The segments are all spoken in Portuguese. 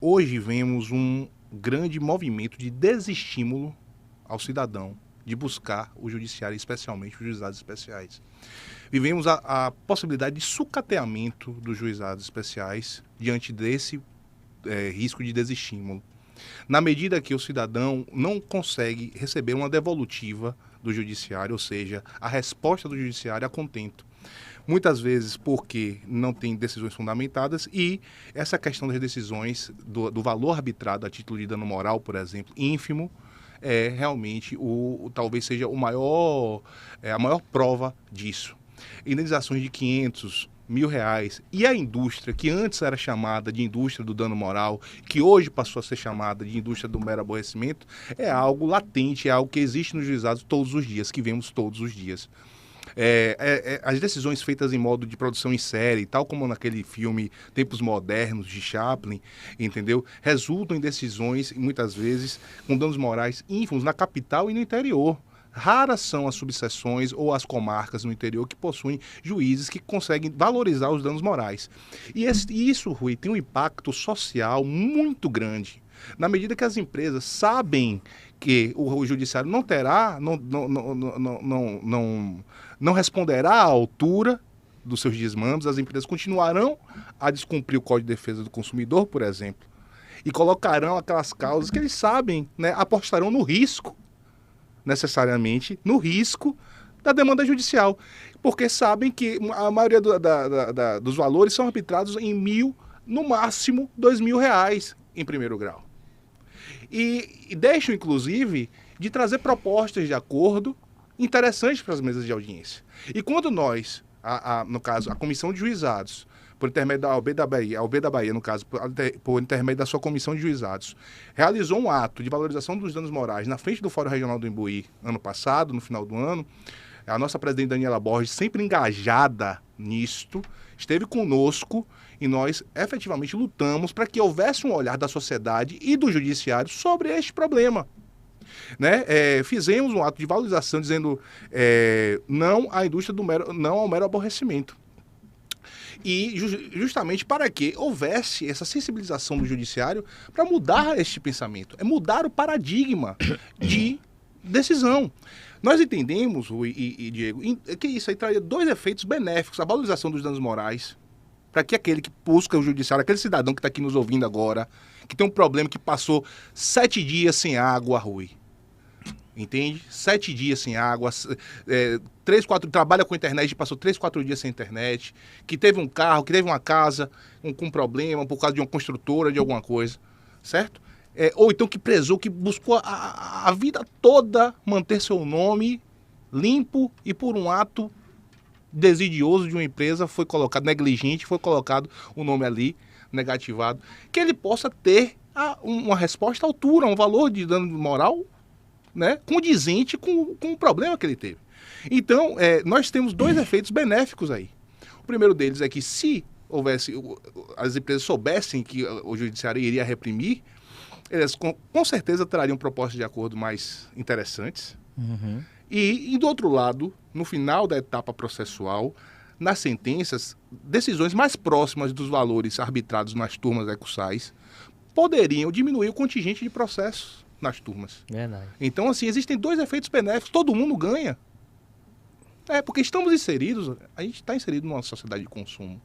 Hoje vemos um grande movimento de desestímulo ao cidadão de buscar o judiciário, especialmente os juizados especiais. Vivemos a possibilidade de sucateamento dos juizados especiais diante desse risco de desestímulo. Na medida que o cidadão não consegue receber uma devolutiva do judiciário, ou seja, a resposta do judiciário a contento. Muitas vezes porque não tem decisões fundamentadas e essa questão das decisões do valor arbitrado a título de dano moral, por exemplo, ínfimo, é realmente talvez seja a maior prova disso. Indenizações de 500, R$1.000. E a indústria, que antes era chamada de indústria do dano moral, que hoje passou a ser chamada de indústria do mero aborrecimento, é algo latente, é algo que existe nos juizados todos os dias, que vemos todos os dias. As decisões feitas em modo de produção em série, tal como naquele filme Tempos Modernos, de Chaplin, entendeu? Resultam em decisões, muitas vezes, com danos morais ínfimos na capital e no interior. Raras são as subseções ou as comarcas no interior que possuem juízes que conseguem valorizar os danos morais. E isso, Rui, tem um impacto social muito grande. Na medida que as empresas sabem que o judiciário não terá, não responderá à altura dos seus desmandos, as empresas continuarão a descumprir o Código de Defesa do Consumidor, por exemplo, e colocarão aquelas causas que eles sabem, né, apostarão no risco, necessariamente, no risco da demanda judicial, porque sabem que a maioria dos valores são arbitrados em R$1.000, no máximo R$2.000 em primeiro grau. E deixam, inclusive, de trazer propostas de acordo interessantes para as mesas de audiência. E quando nós, no caso, a Comissão de Juizados, por intermédio da OAB da Bahia, a OAB da Bahia, no caso, por intermédio da sua Comissão de Juizados, realizou um ato de valorização dos danos morais na frente do Fórum Regional do Imbuí, ano passado, no final do ano, a nossa presidente Daniela Borges, sempre engajada nisto, esteve conosco e nós efetivamente lutamos para que houvesse um olhar da sociedade e do judiciário sobre este problema. Né? Fizemos um ato de valorização dizendo não à indústria não ao mero aborrecimento. E justamente para que houvesse essa sensibilização do judiciário para mudar este pensamento, mudar o paradigma de decisão. Nós entendemos, Rui e Diego, que isso aí traria dois efeitos benéficos: a valorização dos danos morais, para que aquele que busca o judiciário, aquele cidadão que está aqui nos ouvindo agora, que tem um problema, que passou 7 dias sem água, Rui, entende? 7 dias sem água, 3, 4, trabalha com internet, passou 3, 4 dias sem internet, que teve um carro, que teve uma casa com problema por causa de uma construtora, de alguma coisa, certo? Ou então que prezou, que buscou a vida toda manter seu nome limpo e por um ato desidioso de uma empresa foi colocado, negligente, foi colocado o nome ali, negativado, que ele possa ter uma resposta à altura, um valor de dano moral, né, condizente com o problema que ele teve. Então, nós temos dois efeitos benéficos aí. O primeiro deles é que se houvesse, as empresas soubessem que o judiciário iria reprimir, elas com certeza trariam propostas de acordo mais interessantes. Uhum. E, do outro lado, no final da etapa processual, nas sentenças, decisões mais próximas dos valores arbitrados nas turmas recursais poderiam diminuir o contingente de processos nas turmas. Verdade. Então, assim, existem dois efeitos benéficos, todo mundo ganha. Porque estamos inseridos, a gente está inserido numa sociedade de consumo.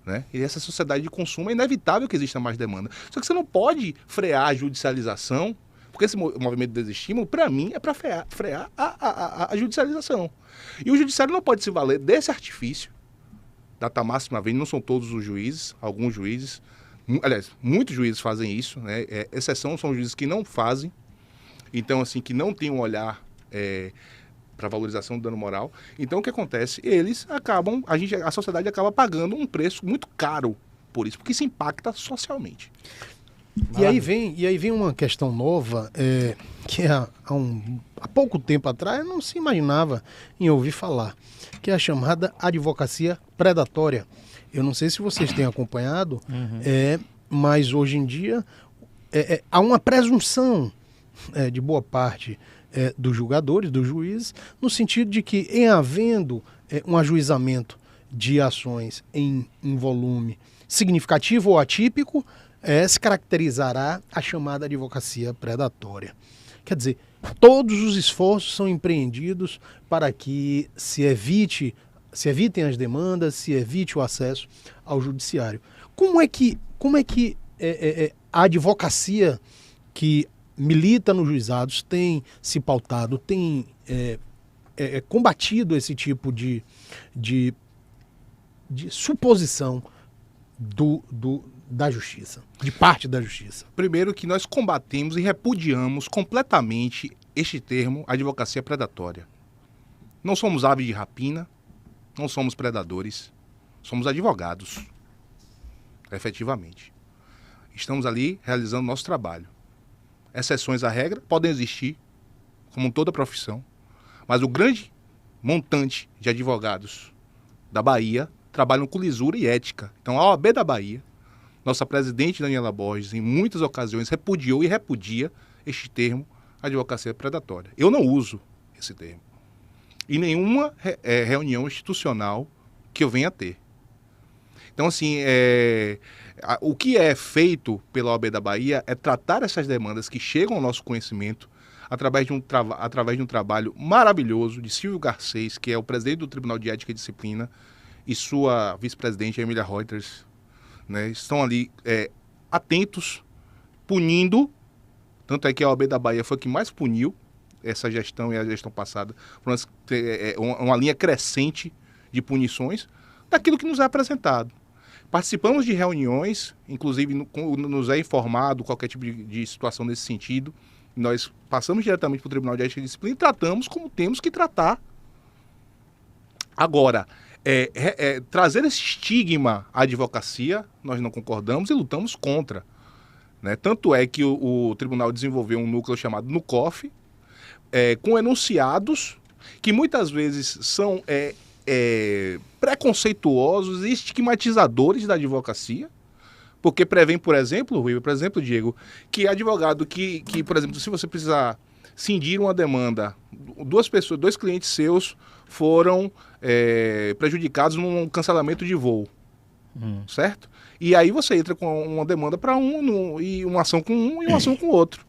Né? E essa sociedade de consumo é inevitável que exista mais demanda. Só que você não pode frear a judicialização, porque esse movimento de desestímulo, para mim, é para frear a judicialização. E o judiciário não pode se valer desse artifício, data máxima vez, não são todos os juízes, alguns juízes, aliás, muitos juízes fazem isso, né? Exceção são juízes que não fazem, então, assim, que não têm um olhar para valorização do dano moral. Então, o que acontece? Eles acabam, a sociedade acaba pagando um preço muito caro por isso, porque isso impacta socialmente. E aí vem uma questão nova, que há pouco tempo atrás não se imaginava em ouvir falar, que é a chamada advocacia predatória. Eu não sei se vocês têm acompanhado, mas hoje em dia há uma presunção de boa parte dos julgadores, dos juízes, no sentido de que, em havendo um ajuizamento de ações em volume significativo ou atípico, se caracterizará a chamada advocacia predatória. Quer dizer, todos os esforços são empreendidos para que se evitem as demandas, se evite o acesso ao judiciário. Como é que a advocacia que milita nos juizados tem se pautado, tem combatido esse tipo de suposição da justiça, de parte da justiça? Primeiro que nós combatemos e repudiamos completamente este termo, advocacia predatória. Não somos aves de rapina, não somos predadores, somos advogados, efetivamente. Estamos ali realizando nosso trabalho. Exceções à regra podem existir, como toda profissão, mas o grande montante de advogados da Bahia trabalham com lisura e ética. Então a OAB da Bahia, nossa presidente Daniela Borges, em muitas ocasiões repudiou e repudia este termo, advocacia predatória. Eu não uso esse termo. Em nenhuma reunião institucional que eu venha a ter. Então, assim, o que é feito pela OAB da Bahia é tratar essas demandas que chegam ao nosso conhecimento através de um trabalho maravilhoso de Silvio Garcês, que é o presidente do Tribunal de Ética e Disciplina, e sua vice-presidente, Emília Reuters, né, estão ali atentos, punindo, tanto é que a OAB da Bahia foi a que mais puniu essa gestão e a gestão passada, uma linha crescente de punições daquilo que nos é apresentado. Participamos de reuniões, inclusive nos é informado qualquer tipo de situação nesse sentido, nós passamos diretamente para o Tribunal de Ética e Disciplina e tratamos como temos que tratar. Agora, trazer esse estigma à advocacia, nós não concordamos e lutamos contra. Né? Tanto é que o tribunal desenvolveu um núcleo chamado NUCOF, com enunciados que muitas vezes são preconceituosos e estigmatizadores da advocacia, porque prevêem, por exemplo, Rui, Diego, que advogado que, por exemplo, se você precisar cindir uma demanda, dois clientes seus foram prejudicados num cancelamento de voo, certo? E aí você entra com uma demanda para um, e uma ação com um e uma ação com o outro.